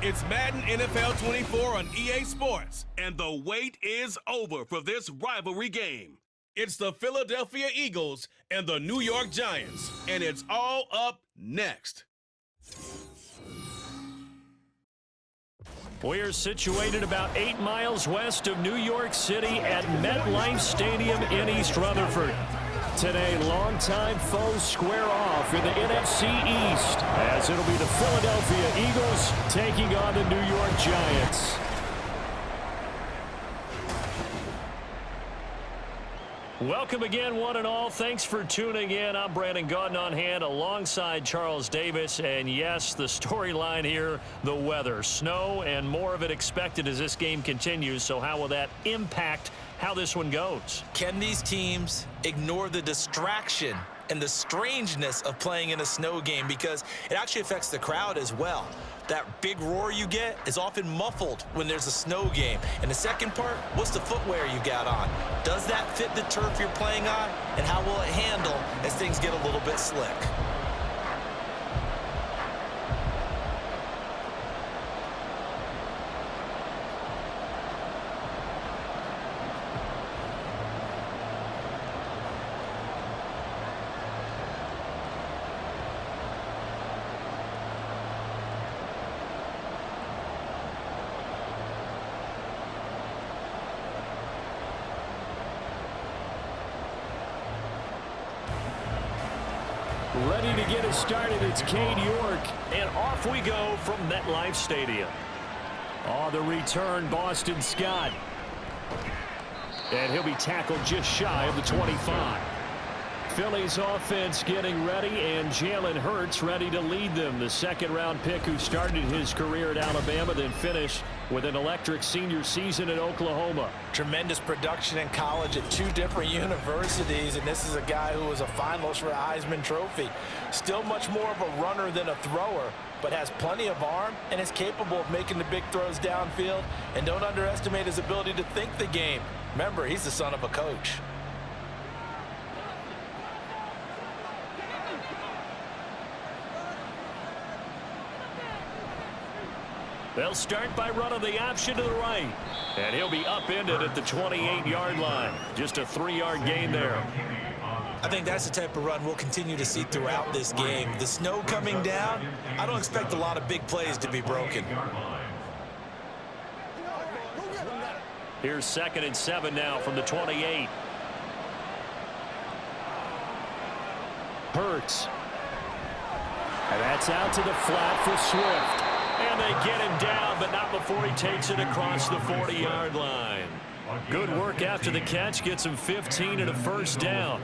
It's Madden NFL 24 on EA Sports, and the wait is over for this rivalry game. It's the Philadelphia Eagles and the New York Giants, and it's all up next. We're situated about 8 miles west of New York City at MetLife Stadium in East Rutherford. Today, longtime foes square off in the NFC East, as it'll be the Philadelphia Eagles taking on the New York Giants. Welcome again, one and all. Thanks for tuning in. I'm Brandon Gaudin on hand alongside Charles Davis. And yes, the storyline here, the weather. Snow and more of it expected as this game continues. So how will that impact how this one goes? Can these teams ignore the distraction and the strangeness of playing in a snow game? Because it actually affects the crowd as well. That big roar you get is often muffled when there's a snow game. And the second part, what's the footwear you got on? Does that fit the turf you're playing on? And how will it handle as things get a little bit slick? Ready to get it started, it's Cade York. And off we go from MetLife Stadium. On the return, Boston Scott. And he'll be tackled just shy of the 25. Philly's offense getting ready, and Jalen Hurts ready to lead them. The second-round pick who started his career at Alabama, then finished with an electric senior season at Oklahoma. Tremendous production in college at 2 different universities, and this is a guy who was a finalist for the Heisman Trophy. Still much more of a runner than a thrower, but has plenty of arm and is capable of making the big throws downfield. And don't underestimate his ability to think the game. Remember, he's the son of a coach. They'll start by running the option to the right. And he'll be upended at the 28-yard line. Just a 3-yard gain there. I think that's the type of run we'll continue to see throughout this game. The snow coming down, I don't expect a lot of big plays to be broken. Here's 2nd and 7 now from the 28. Hurts. And that's out to the flat for Swift. And they get him down, but not before he takes it across the 40-yard line. Good work after the catch. Gets him 15 and a first down.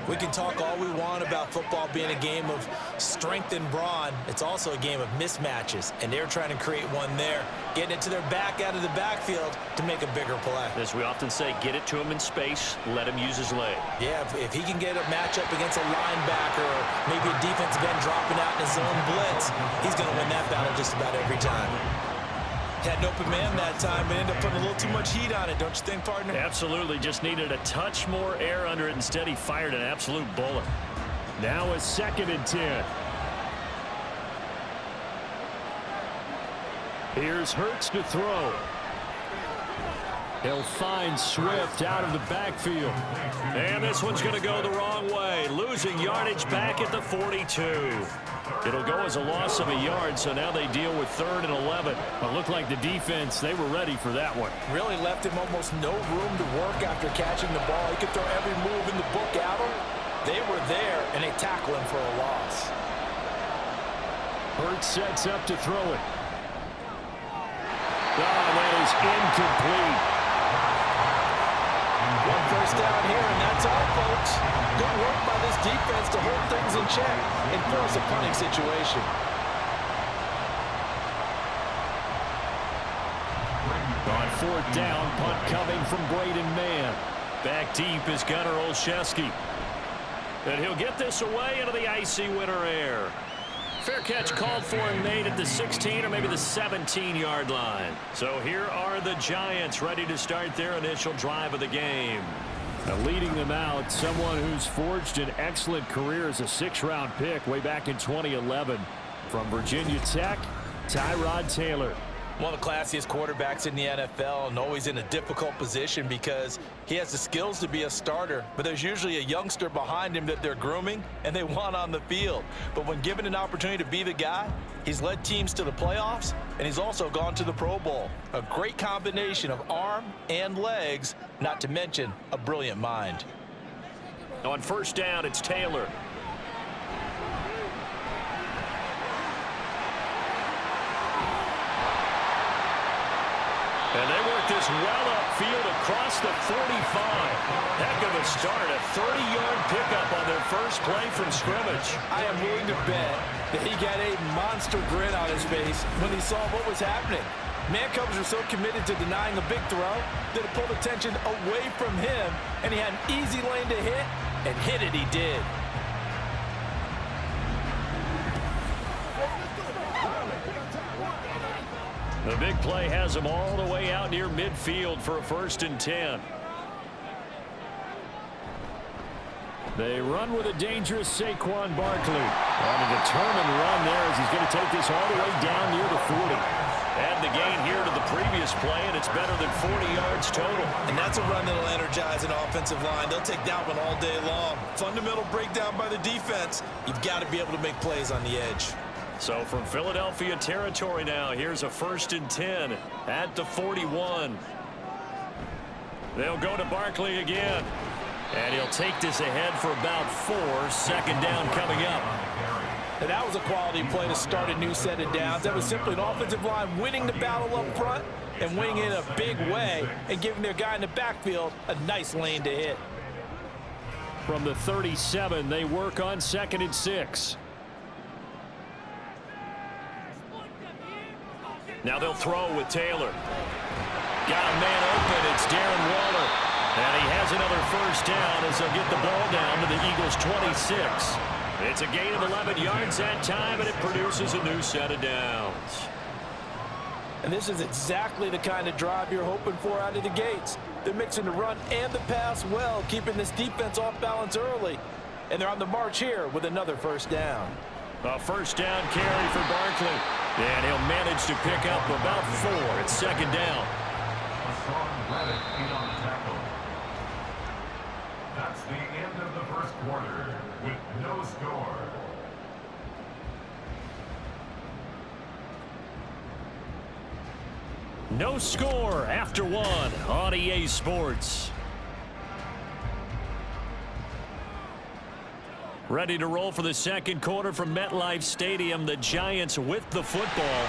We can talk all we want about football being a game of strength and brawn. It's also a game of mismatches, and they're trying to create one there, getting it to their back out of the backfield to make a bigger play. As we often say, get it to him in space, let him use his leg. Yeah, if he can get a matchup against a linebacker or maybe a defensive end dropping out in his own blitz, he's going to win that battle just about every time. Had an open man that time and ended up putting a little too much heat on it, don't you think, partner? Absolutely. Just needed a touch more air under it. Instead, he fired an absolute bullet. Now a 2nd and 10. Here's Hurts to throw. He'll find Swift out of the backfield. And this one's going to go the wrong way. Losing yardage back at the 42. It'll go as a loss of a yard, so now they deal with 3rd and 11. But looked like the defense, they were ready for that one. Really left him almost no room to work after catching the ball. He could throw every move in the book at him. They were there, and they tackle him for a loss. Hurts sets up to throw it. Oh, that is incomplete. One first down here, and that's all, folks. Good work by this defense to hold things in check and force a punting situation. On 4th down, punt coming from Braden Mann. Back deep is Gunnar Olszewski. And he'll get this away into the icy winter air. Fair catch called for and made at the 16 or maybe the 17-yard line. So here are the Giants ready to start their initial drive of the game. Now leading them out, someone who's forged an excellent career as a 6th-round pick way back in 2011 from Virginia Tech. Tyrod Taylor. One of the classiest quarterbacks in the NFL and always in a difficult position because he has the skills to be a starter, but there's usually a youngster behind him that they're grooming and they want on the field. But when given an opportunity to be the guy, he's led teams to the playoffs and he's also gone to the Pro Bowl. A great combination of arm and legs, not to mention a brilliant mind. On first down, it's Taylor. And they work this well upfield across the 45. Heck of a start, a 30-yard pickup on their first play from scrimmage. I am willing to bet that he got a monster grin on his face when he saw what was happening. Man coverage are so committed to denying a big throw that it pulled attention away from him, and he had an easy lane to hit, and hit it he did. The big play has him all the way out near midfield for a 1st and 10. They run with a dangerous Saquon Barkley. On a determined run there as he's going to take this all the way down near the 40. Add the gain here to the previous play, and it's better than 40 yards total. And that's a run that'll energize an offensive line. They'll take that one all day long. Fundamental breakdown by the defense. You've got to be able to make plays on the edge. So from Philadelphia territory now, here's a 1st and 10 at the 41. They'll go to Barkley again. And he'll take this ahead for about 4. 2nd down coming up. And that was a quality play to start a new set of downs. That was simply an offensive line winning the battle up front and winning it in a big way and giving their guy in the backfield a nice lane to hit. From the 37, they work on 2nd and 6. Now they'll throw with Taylor. Got a man open. It's Darren Waller. And he has another 1st down as they'll get the ball down to the Eagles' 26. It's a gain of 11 yards that time, and it produces a new set of downs. And this is exactly the kind of drive you're hoping for out of the gates. They're mixing the run and the pass well, keeping this defense off balance early. And they're on the march here with another 1st down. A 1st down carry for Barkley. And he'll manage to pick up about 4. It's 2nd down. That's the end of the first quarter with no score. No score after 1 on EA Sports. Ready to roll for the 2nd quarter from MetLife Stadium. The Giants with the football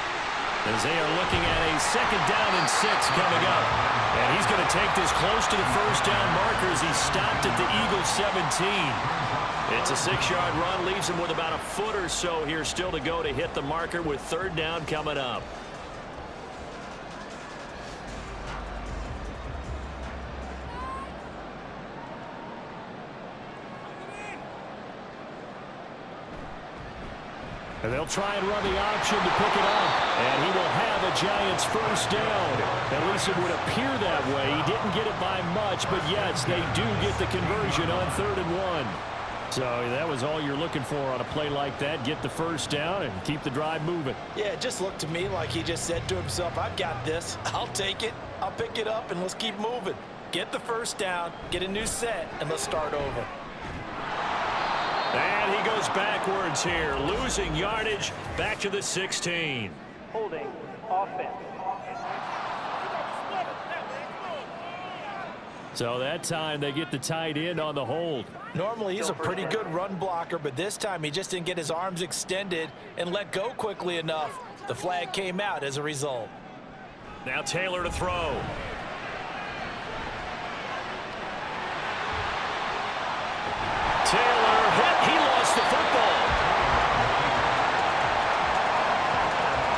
as they are looking at a 2nd down and 6 coming up. And he's going to take this close to the 1st down marker as he stopped at the Eagles' 17. It's a 6-yard run, leaves him with about a foot or so here still to go to hit the marker with 3rd down coming up. And they'll try and run the option to pick it up. And he will have a Giants 1st down. At least it would appear that way. He didn't get it by much, but yes, they do get the conversion on 3rd and 1. So that was all you're looking for on a play like that. Get the 1st down and keep the drive moving. Yeah, it just looked to me like he just said to himself, I've got this. I'll take it. I'll pick it up, and let's keep moving. Get the 1st down, get a new set, and let's start over. And he goes backwards here, losing yardage back to the 16. Holding offense. So that time they get the tight end on the hold. Normally he's a pretty good run blocker, but this time he just didn't get his arms extended and let go quickly enough. The flag came out as a result. Now Taylor to throw. Taylor hit. He lost the football.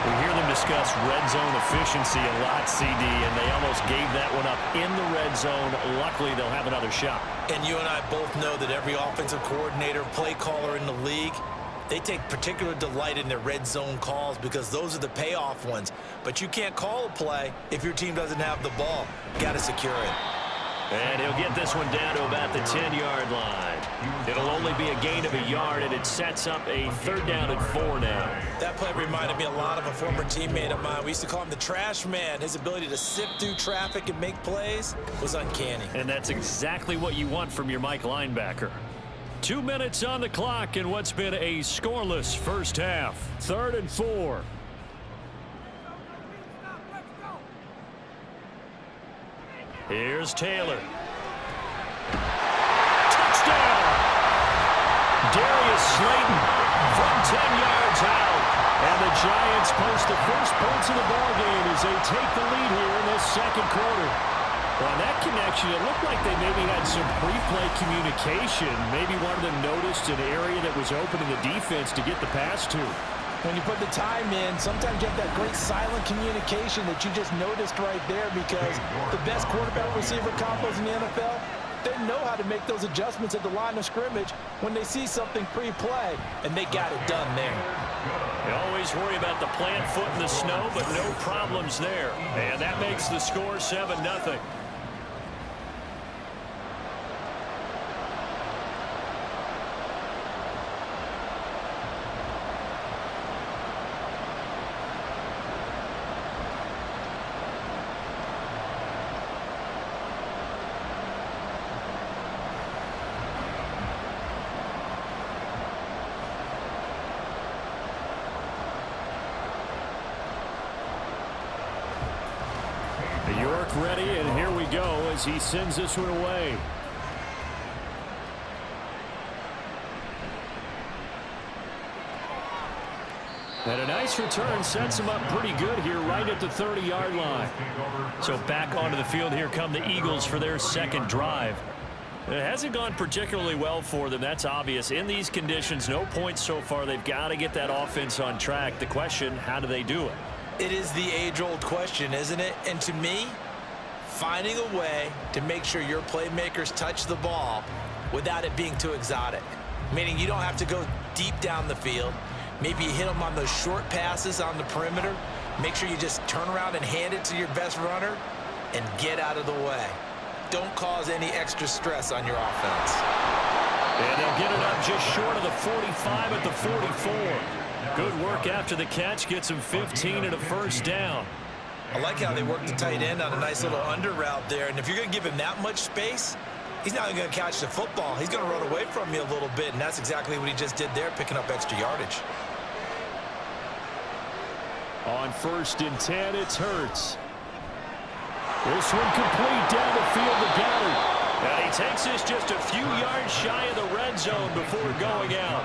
We hear them discuss red zone efficiency a lot, CD, and they almost gave that one up in the red zone. Luckily, they'll have another shot. And you and I both know that every offensive coordinator, play caller in the league, they take particular delight in their red zone calls because those are the payoff ones. But you can't call a play if your team doesn't have the ball. Got to secure it. And he'll get this one down to about the 10-yard line. It'll only be a gain of a yard, and it sets up a 3rd down and 4 now. That play reminded me a lot of a former teammate of mine. We used to call him the trash man. His ability to sift through traffic and make plays was uncanny. And that's exactly what you want from your Mike linebacker. 2 minutes on the clock in what's been a scoreless first half. 3rd and 4. Here's Taylor. Touchdown! Darius Slayton from 10 yards out. And the Giants post the first points of the ballgame as they take the lead here in this 2nd quarter. Well, on that connection, it looked like they maybe had some pre-play communication. Maybe one of them noticed an area that was open in the defense to get the pass to. When you put the time in, sometimes you have that great silent communication that you just noticed right there, because the best quarterback-receiver combos in the NFL, they know how to make those adjustments at the line of scrimmage when they see something pre-play, and they got it done there. They always worry about the plant foot in the snow, but no problems there. And that makes the score 7-0. York ready, and here we go as he sends this one away. And a nice return sets him up pretty good here right at the 30-yard line. So back onto the field here come the Eagles for their 2nd drive. It hasn't gone particularly well for them, that's obvious. In these conditions, no points so far. They've got to get that offense on track. The question, how do they do it? It is the age-old question, isn't it? And to me, finding a way to make sure your playmakers touch the ball without it being too exotic. Meaning you don't have to go deep down the field. Maybe you hit them on those short passes on the perimeter. Make sure you just turn around and hand it to your best runner and get out of the way. Don't cause any extra stress on your offense. And they'll get it up just short of the 45 at the 44. Good work after the catch. Gets him 15 and a 1st down. I like how they work the tight end on a nice little under route there. And if you're going to give him that much space, he's not going to catch the football. He's going to run away from you a little bit, and that's exactly what he just did there, picking up extra yardage. On 1st and 10, it's Hurts. This one complete down the field to Goddard. And he takes this just a few yards shy of the red zone before going out.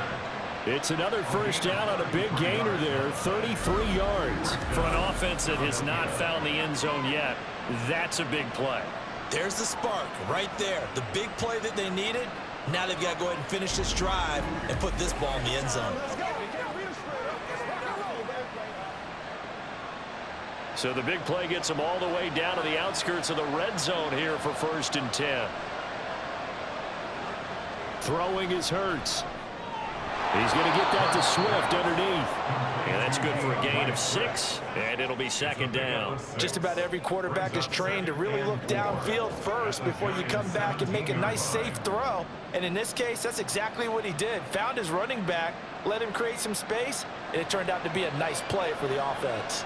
It's another 1st down on a big gainer there, 33 yards. For an offense that has not found the end zone yet, that's a big play. There's the spark right there. The big play that they needed. Now they've got to go ahead and finish this drive and put this ball in the end zone. So the big play gets them all the way down to the outskirts of the red zone here for 1st and 10. Throwing is Hurts. He's going to get that to Swift underneath. And that's good for a gain of 6, and it'll be 2nd down. Just about every quarterback is trained to really look downfield first before you come back and make a nice, safe throw. And in this case, that's exactly what he did. Found his running back, let him create some space, and it turned out to be a nice play for the offense.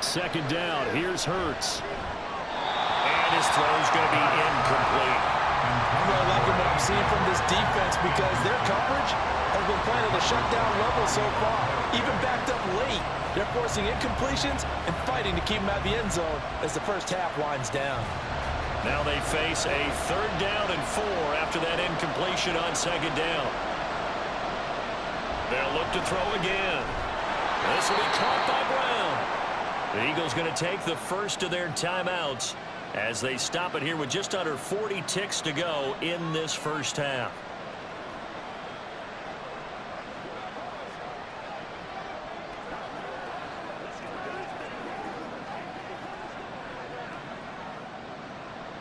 2nd down, here's Hurts. And his throw's going to be incomplete. I'm really liking what I'm seeing from this defense because their coverage has been playing at a shutdown level so far. Even backed up late, they're forcing incompletions and fighting to keep them out of the end zone as the first half winds down. Now they face a 3rd down and 4 after that incompletion on 2nd down. They'll look to throw again. This will be caught by Brown. The Eagles going to take the first of their timeouts as they stop it here with just under 40 ticks to go in this first half.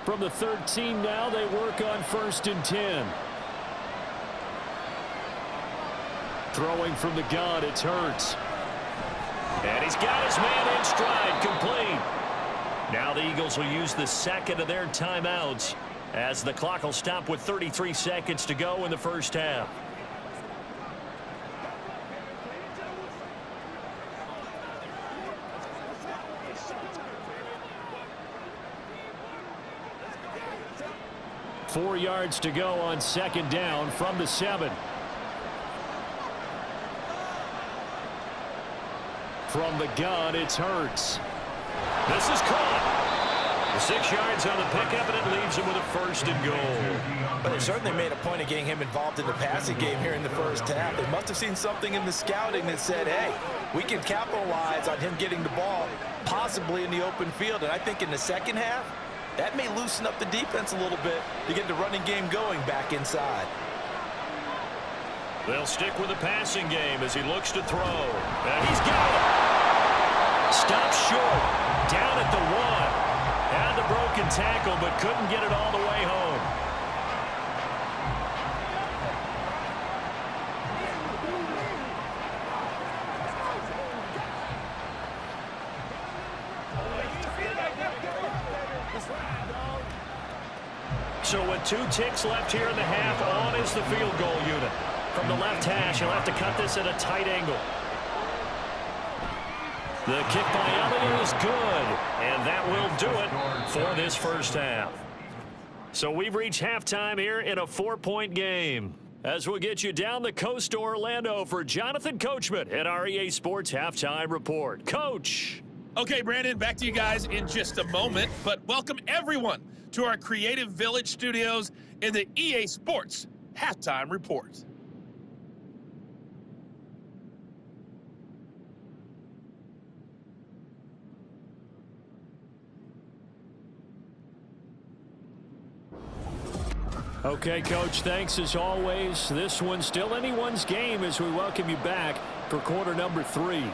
From the 13 now, they work on 1st and 10. Throwing from the gun, it's Hurts. And he's got his man in stride, complete. Now the Eagles will use the second of their timeouts as the clock will stop with 33 seconds to go in the first half. Four yards to go on second down from the 7. From the gun, it's Hurts. This is caught. 6 yards on the pickup, and it leaves him with a first and goal. But they certainly made a point of getting him involved in the passing game here in the first half. They must have seen something in the scouting that said, hey, we can capitalize on him getting the ball, possibly in the open field. And I think in the second half, that may loosen up the defense a little bit to get the running game going back inside. They'll stick with the passing game as he looks to throw. And he's got it. Stops short. Down at the 1. Had the broken tackle, but couldn't get it all the way home. So with 2 ticks left here in the half, on is the field goal unit. From the left hash, he'll have to cut this at a tight angle. The kick by Elliott is good, and that will do it for this first half. So we've reached halftime here in a 4-point game. As we'll get you down the coast to Orlando for Jonathan Coachman at our EA Sports Halftime Report. Coach. Okay, Brandon, back to you guys in just a moment, but welcome everyone to our Creative Village studios in the EA Sports Halftime Report. Okay, Coach, thanks as always. This one's still anyone's game as we welcome you back for quarter number 3.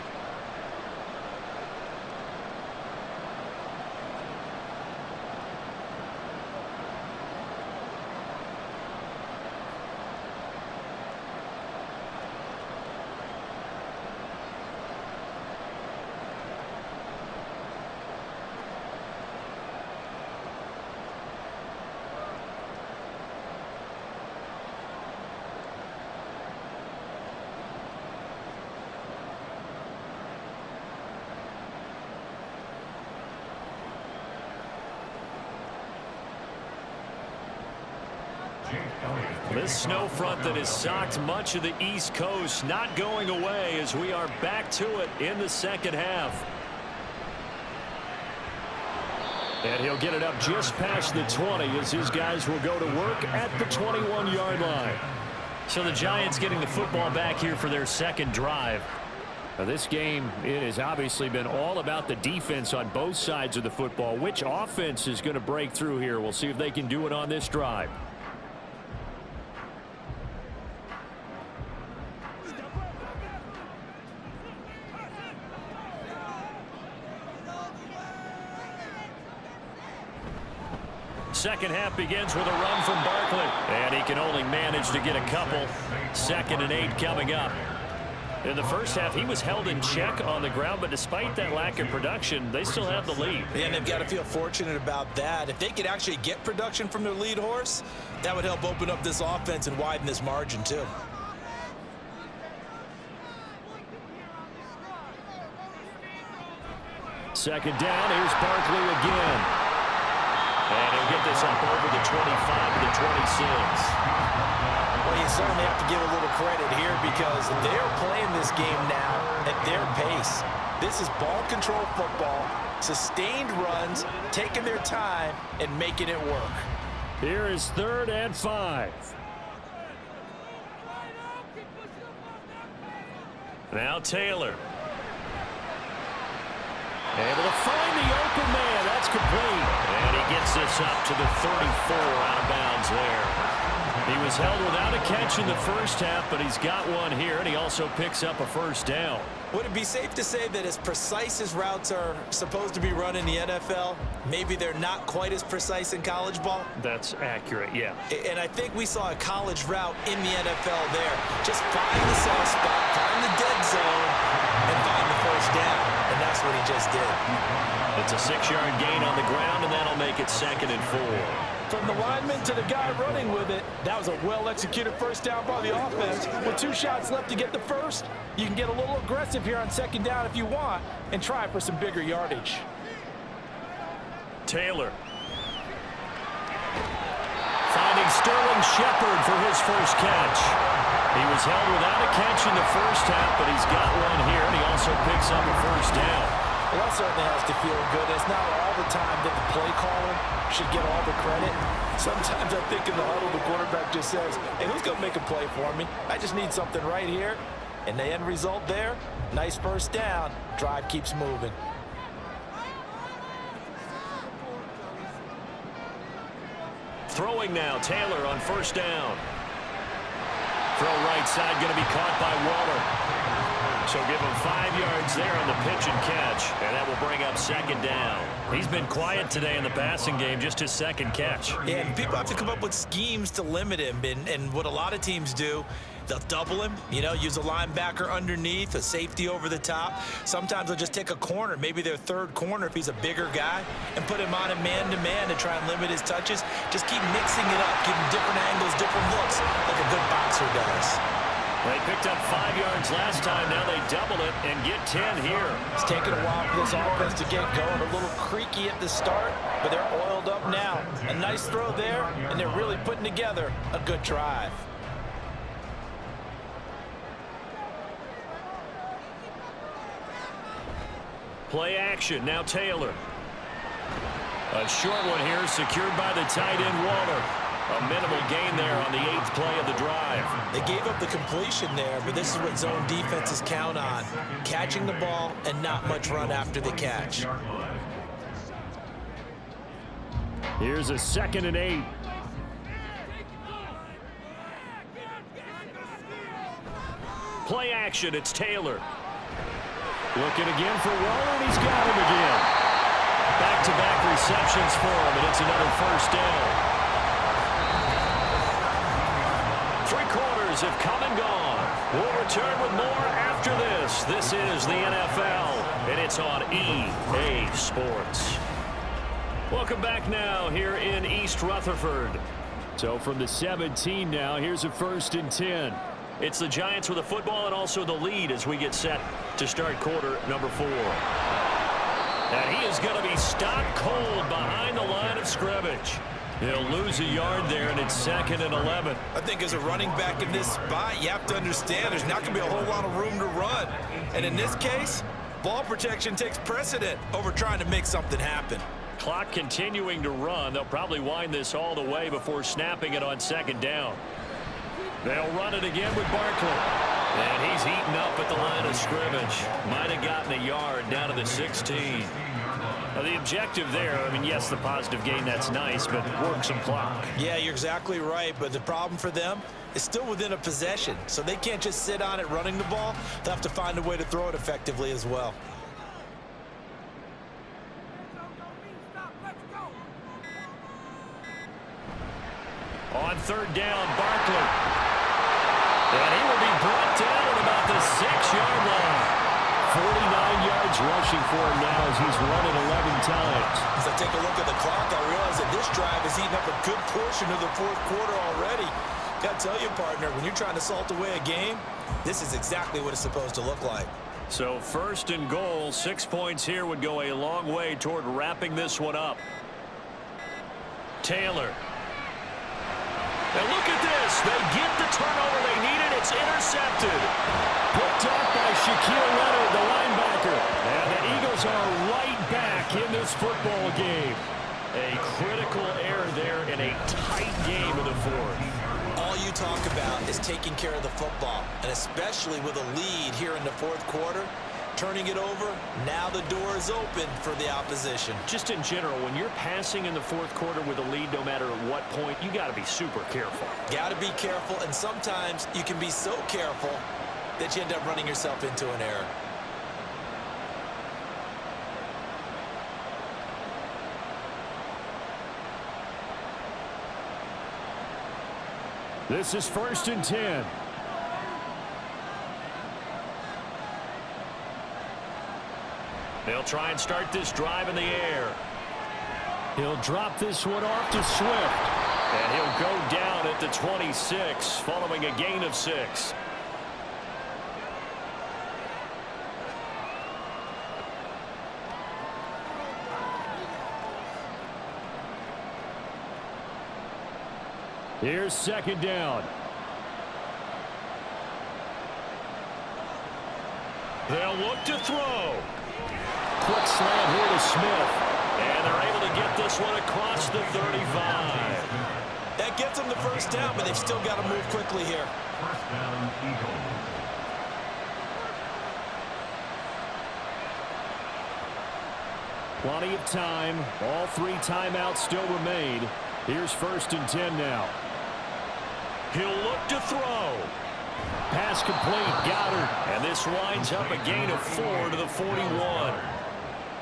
This snow front that has socked much of the East Coast not going away as we are back to it in the second half. And he'll get it up just past the 20 as his guys will go to work at the 21-yard line. So the Giants getting the football back here for their second drive. Now this game, it has obviously been all about the defense on both sides of the football. Which offense is going to break through here? We'll see if they can do it on this drive. Second half begins with a run from Barkley. And he can only manage to get a couple. 2nd and 8 coming up. In the first half, he was held in check on the ground, but despite that lack of production, they still have the lead. Yeah, and they've got to feel fortunate about that. If they could actually get production from their lead horse, that would help open up this offense and widen this margin, too. Second down, here's Barkley again. And he'll get this up over the 25 to the 26. Well, you certainly have to give a little credit here because they're playing this game now at their pace. This is ball control football, sustained runs, taking their time, and making it work. Here is 3rd and 5. Now Taylor. Able to find the open man. That's complete. And he gets this up to the 34 out of bounds there. He was held without a catch in the first half, but he's got one here, and he also picks up a first down. Would it be safe to say that as precise as routes are supposed to be run in the NFL, maybe they're not quite as precise in college ball? That's accurate, yeah. And I think we saw a college route in the NFL there. Just find the soft spot, find the dead zone, and find the first down, and that's what he just did. It's a 6-yard gain on the ground, and that'll make it 2nd and 4. From the lineman to the guy running with it, that was a well-executed first down by the offense. With 2 shots left to get the first, you can get a little aggressive here on 2nd down if you want and try for some bigger yardage. Taylor. Finding Sterling Shepard for his first catch. He was held without a catch in the first half, but he's got one here, and he also picks up a first down. Well, that certainly has to feel good. It's not all the time that the play caller should get all the credit. Sometimes I think in the huddle, the quarterback just says, hey, who's going to make a play for me? I just need something right here. And the end result there, nice first down. Drive keeps moving. Throwing now, Taylor on first down. Throw right side, going to be caught by Waller. So give him 5 yards there on the pitch and catch, and that will bring up 2nd down. He's been quiet today in the passing game, just his 2nd catch. Yeah, and people have to come up with schemes to limit him, and what a lot of teams do, they'll double him, use a linebacker underneath, a safety over the top. Sometimes they'll just take a corner, maybe their 3rd corner if he's a bigger guy, and put him on a man-to-man to try and limit his touches. Just keep mixing it up, give him different angles, different looks, like a good boxer does. They picked up 5 yards last time. Now they double it and get 10 here. It's taken a while for this offense to get going. A little creaky at the start, but they're oiled up now. A nice throw there, and they're really putting together a good drive. Play action. Now Taylor. A short one here, secured by the tight end Waller. A minimal gain there on the 8th play of the drive. They gave up the completion there, but this is what zone defenses count on. Catching the ball and not much run after the catch. Here's a 2nd and 8. Play action, it's Taylor. Looking again for Waller, and he's got him again. Back-to-back receptions for him, and it's another first down. 3 quarters have come and gone. We'll return with more after this. This is the NFL, and it's on EA Sports. Welcome back now here in East Rutherford. So from the 17 now, here's a 1st and 10. It's the Giants with the football and also the lead as we get set to start quarter number 4. And he is going to be stopped cold behind the line of scrimmage. He'll lose a yard there, and it's 2nd and 11. I think as a running back in this spot, you have to understand there's not going to be a whole lot of room to run. And in this case, ball protection takes precedent over trying to make something happen. Clock continuing to run. They'll probably wind this all the way before snapping it on 2nd down. They'll run it again with Barkley. And he's eaten up at the line of scrimmage. Might have gotten a yard down to the 16. Now, the objective there, I mean, yes, the positive gain, that's nice, but work some clock. Yeah, you're exactly right, but the problem for them is still within a possession, so they can't just sit on it running the ball. They'll have to find a way to throw it effectively as well. On 3rd down, Barkley. And he will be brought down at about the 6-yard line. 49 yards rushing for him now as he's run it 11 times. As I take a look at the clock, I realize that this drive has eaten up a good portion of the 4th quarter already. Got to tell you, partner, when you're trying to salt away a game, this is exactly what it's supposed to look like. So 1st and goal, 6 points here would go a long way toward wrapping this one up. Taylor. And look at this. They get the turnover they needed. It's intercepted. Picked up by Shaquille Leonard, the linebacker. And the Eagles are right back in this football game. A critical error there in a tight game in the 4th. All you talk about is taking care of the football, and especially with a lead here in the 4th quarter. Turning it over, now the door is open for the opposition. Just in general, when you're passing in the 4th quarter with a lead, no matter at what point, you got to be super careful. Got to be careful, and sometimes you can be so careful that you end up running yourself into an error. This is 1st and 10. They'll try and start this drive in the air. He'll drop this one off to Swift. And he'll go down at the 26 following a gain of 6. Here's second down. They'll look to throw. Quick slant here to Smith. And they're able to get this one across the 35. That gets them the first down, but they've still got to move quickly here. First down, Eagles. Plenty of time. All 3 timeouts still remain. Here's 1st and 10 now. He'll look to throw. Pass complete. Goddard. And this winds up a gain of 4 to the 41.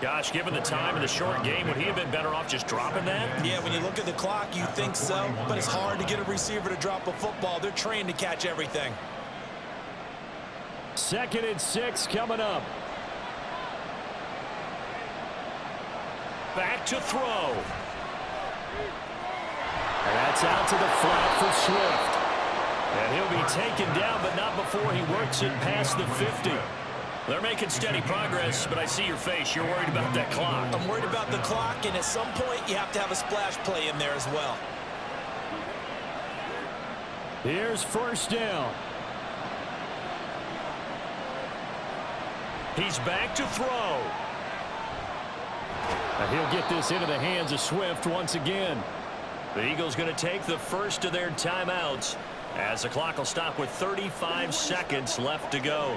Gosh, given the time in the short game, would he have been better off just dropping that? Yeah, when you look at the clock, you think so. But it's hard to get a receiver to drop a football. They're trained to catch everything. 2nd and 6 coming up. Back to throw. And that's out to the flat for Swift. And he'll be taken down, but not before he works it past the 50. They're making steady progress, but I see your face. You're worried about that clock. I'm worried about the clock, and at some point, you have to have a splash play in there as well. Here's 1st down. He's back to throw. And he'll get this into the hands of Swift once again. The Eagles going to take the first of their timeouts as the clock will stop with 35 seconds left to go.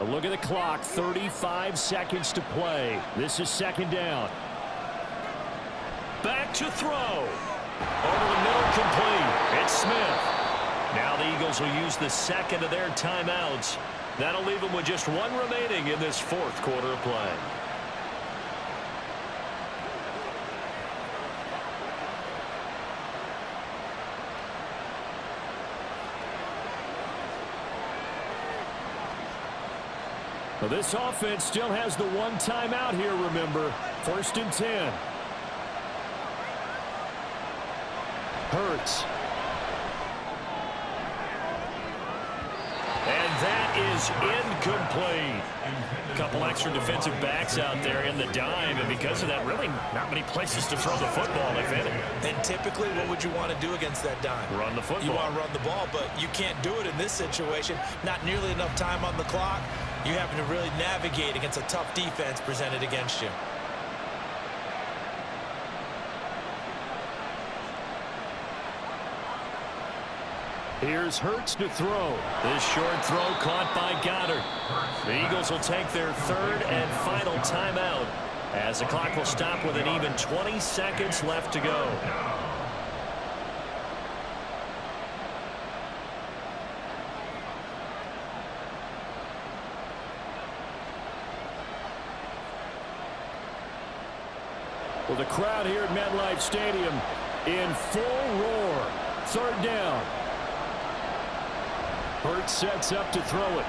A look at the clock, 35 seconds to play. This is 2nd down. Back to throw. Over the middle, complete. It's Smith. Now the Eagles will use the 2nd of their timeouts. That'll leave them with just 1 remaining in this 4th quarter of play. Well, this offense still has the 1 timeout here, remember. 1st and 10. Hurts. And that is incomplete. A couple extra defensive backs out there in the dime, and because of that, really not many places to throw the football, if any. And typically, what would you want to do against that dime? Run the football. You want to run the ball, but you can't do it in this situation. Not nearly enough time on the clock. You're having to really navigate against a tough defense presented against you. Here's Hurts to throw. This short throw caught by Goddard. The Eagles will take their 3rd and final timeout as the clock will stop with an even 20 seconds left to go. Well, the crowd here at MetLife Stadium in full roar. 3rd down. Hurts sets up to throw it.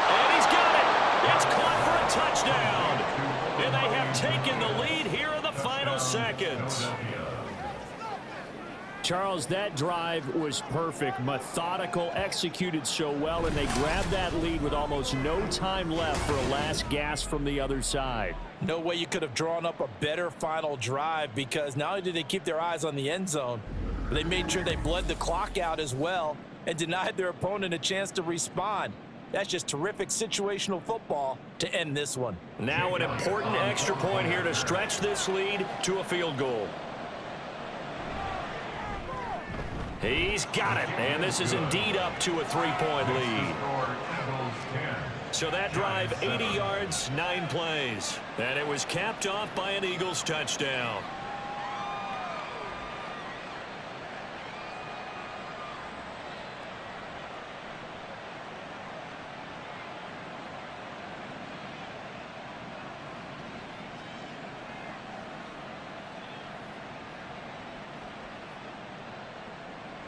And he's got it. It's caught for a touchdown. And they have taken the lead here in the final seconds. Charles, that drive was perfect, methodical, executed so well, and they grabbed that lead with almost no time left for a last gasp from the other side. No way you could have drawn up a better final drive, because not only did they keep their eyes on the end zone, but they made sure they bled the clock out as well and denied their opponent a chance to respond. That's just terrific situational football to end this one. Now an important extra point here to stretch this lead to a field goal. He's got it, and this is indeed up to a 3-point lead. So that drive, 80 yards, 9 plays. And it was capped off by an Eagles touchdown.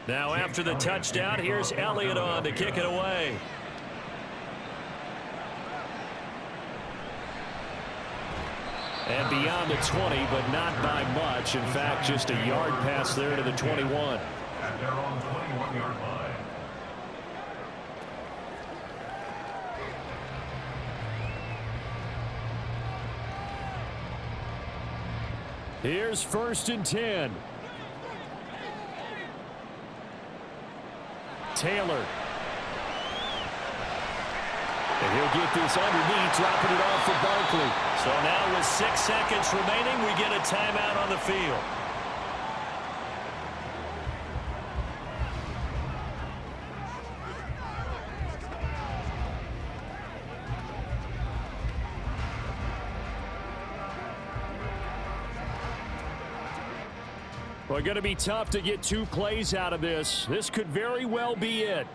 Now after the touchdown, here's Elliott on to kick it away. And beyond the 20, but not by much. In fact, just a yard pass there to the 21. At their own 21-yard line. Here's 1st and 10. Taylor. And he'll get this underneath, dropping it off for Barkley. So now with 6 seconds remaining, we get a timeout on the field. Well, going to be tough to get 2 plays out of this. This could very well be it.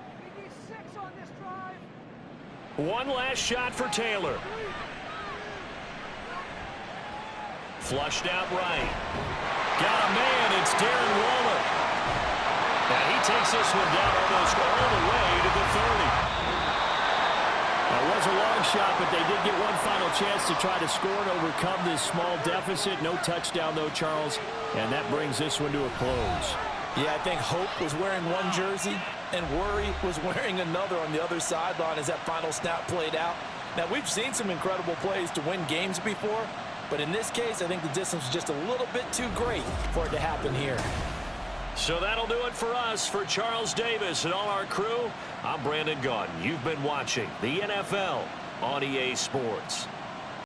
One last shot for Taylor. Flushed out right. Got a man. It's Darren Waller. And he takes this one down almost all the way to the 30. That was a long shot, but they did get one final chance to try to score and overcome this small deficit. No touchdown, though, Charles. And that brings this one to a close. Yeah, I think Hope was wearing one jersey and Worry was wearing another on the other sideline as that final snap played out. Now, we've seen some incredible plays to win games before, but in this case, I think the distance was just a little bit too great for it to happen here. So that'll do it for us. For Charles Davis and all our crew, I'm Brandon Gaudin. You've been watching the NFL on EA Sports.